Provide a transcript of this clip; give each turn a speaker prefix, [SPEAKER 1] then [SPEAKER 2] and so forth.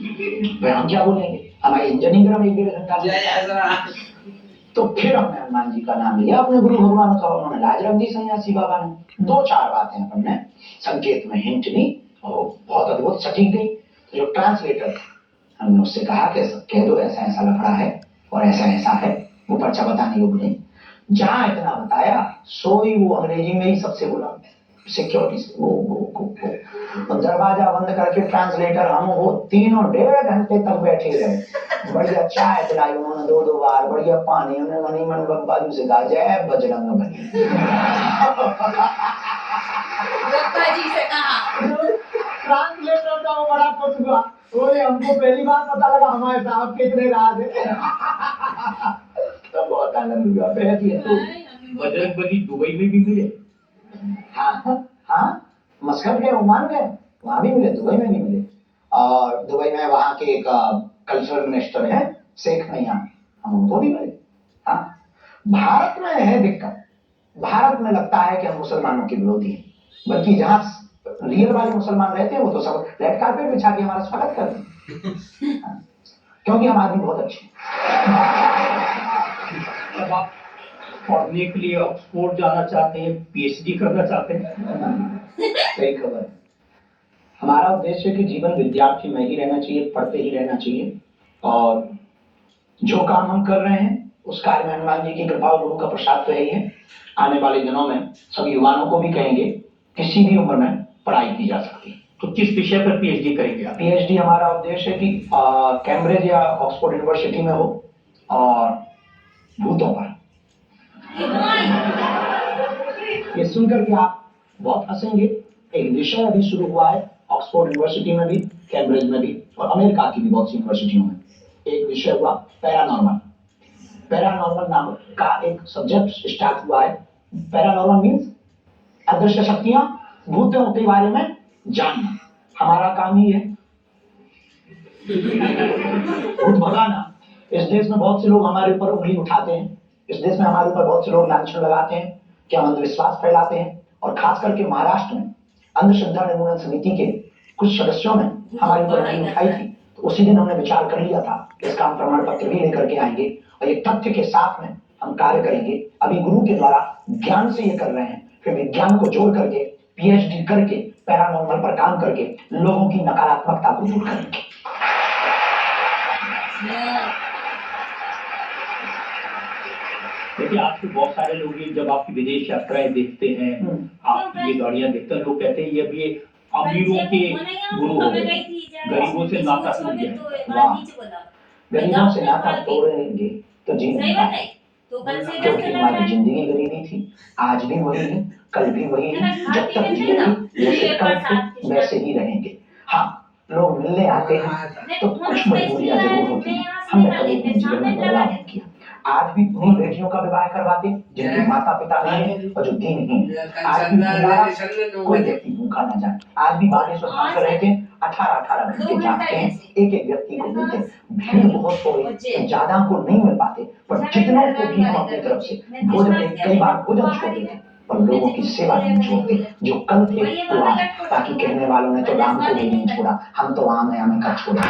[SPEAKER 1] भाई हम क्या बोलेंगे, हमारी इंजनिंग हम 1-1.5 घंटा। तो फिर हमने हनुमान जी का नाम लिया अपने गुरु भगवान का, उन्होंने लाज रख दी सन्यासी बाबा ने। 2-4 बातें हमने संकेत में हिंट दी और बहुत अद्भुत सटीक गई। जो ट्रांसलेटर था हमने उससे कहा कि कह दो ऐसा ऐसा लफड़ा है और ऐसा ऐसा है, वो पर्चा बताने योग्य नहीं। जहां इतना बताया सोई वो अंग्रेजी में ही सबसे बोला सिक्योरिटी से वो दरवाजा बंद करके ट्रांसलेटर हम वो तीनों 1.5 घंटे तक बैठे रहे। बढ़िया चाय पिलाई उन्होंने 2-2 बार, बढ़िया पानी, उन्होंने मनी मन बाजू से कहा जय बजरंग बली।
[SPEAKER 2] जी से कहा
[SPEAKER 1] ट्रांसलेटर का वो बड़ा खुश हुआ, बोले हमको पहली बार पता लगा हमारे साहब कितने राज है। तो बहुत आनंद हुआ, बेहद ही
[SPEAKER 3] बजरंग बली दुबई में भी मिले।
[SPEAKER 1] हाँ मस्कट गए, ओमान गए, वहां भी मिले, दुबई में भी मिले। और दुबई में वहां के एक कल्चरल मिनिस्टर है शेख नैया, हम उनको भी मिले। हाँ भारत में है दिक्कत, भारत में लगता है कि हम मुसलमानों के विरोधी हैं, बल्कि जहां रियल वाले मुसलमान रहते हैं वो तो सब रेड कार्पेट बिछा के हमारा स्वागत करते हैं। हाँ, क्योंकि हम आदमी बहुत अच्छे
[SPEAKER 3] हैं। अब आप पढ़ने के लिए ऑक्सफोर्ड जाना चाहते हैं, पीएचडी करना चाहते हैं,
[SPEAKER 1] सही खबर। हमारा उद्देश्य है कि जीवन विद्यार्थी में ही रहना चाहिए, पढ़ते ही रहना चाहिए, और जो काम हम कर रहे हैं उस कार्य में हनुमान जी की कृपा और गुरु का प्रसाद तो है ही है। आने वाले दिनों में सब युवाओं को भी कहेंगे किसी भी उम्र में पढ़ाई की जा सकती है।
[SPEAKER 3] तो किस विषय पर पीएचडी करेंगे आप?
[SPEAKER 1] पीएचडी हमारा उद्देश्य है कि कैम्ब्रिज या ऑक्सफोर्ड यूनिवर्सिटी में हो और भूतों पर। ये सुनकर के आप बहुत हंसेंगे, एक विषय अभी शुरू हुआ है ऑक्सफोर्ड यूनिवर्सिटी में भी, कैम्ब्रिज में भी और अमेरिका की भी बहुत सी यूनिवर्सिटियों में। एक विषय हुआ पैरानॉर्मल। पैरानॉर्मल नाम का एक सब्जेक्ट स्टार्ट हुआ है। पैरानॉर्मल मींस अदृश्य शक्तियां, भूतों के बारे में जानना। हमारा काम ही है भूत भगाना। इस देश में बहुत से लोग हमारे ऊपर उंगली उठाते हैं, इस देश में हमारे ऊपर बहुत से लोग लांछन लगाते हैं, क्या अंधविश्वास फैलाते हैं, और खास करके महाराष्ट्र में अंधश्रद्धा निर्मूलन समिति के कुछ सदस्यों ने हमारे ऊपर उंगली उठाई थी। तो उसी दिन हमने विचार कर लिया था इसका हम प्रमाण पत्र भी लेकर के आएंगे और एक तथ्य के साथ में हम कार्य करेंगे। अभी गुरु के द्वारा ज्ञान से ये कर रहे हैं, फिर विज्ञान को जोड़ करके पीएचडी करके पैरानॉर्मल पर काम करके लोगों की नकारात्मकता को दूर करेंगे।
[SPEAKER 3] देखिए आपके बहुत सारे लोग जब आपकी विदेश यात्राएं देखते हैं, आप ये गाड़ियां देखते हैं, लोग कहते हैं ये अभी अमीरों के गुरु हो गए, गरीबों से नाता टूट गया।
[SPEAKER 1] गरीबों से नाता तोड़ेंगे तो जी नहीं पाए, क्योंकि हमारी जिंदगी गरीबी थी, आज भी वही है, कल भी वही है, जब तक जिएंगे जैसे कल थे वैसे ही रहेंगे। हाँ लोग मिलने आते हैं तो कुछ मजबूरियां जरूर होती हैं, हमने कभी अपने जीवन में बदलाव नहीं किया। आज भी उन्हीं बेटियों का विवाह करवाते जिनके माता पिता नहीं है और जो दीनहीन है। आज भी कोई व्यक्ति भूखा ना जाए, आज भी बागेश्वर धाम पर रहते 18-18 घंटे जागते हैं, एक एक व्यक्ति को देते हैं। भीड़ बहुत हो गई, ज्यादा को नहीं मिल पाते, पर जितनों को भी हम अपनी तरफ से भोजन, कई बार भोजन छोड़ देते पर लोगों की सेवा नहीं छोड़ते। जो कल थे वो आज, बाकी कहने वालों ने तो राम को भी नहीं छोड़ा, हम तो आम है, हमें कब छोड़ा।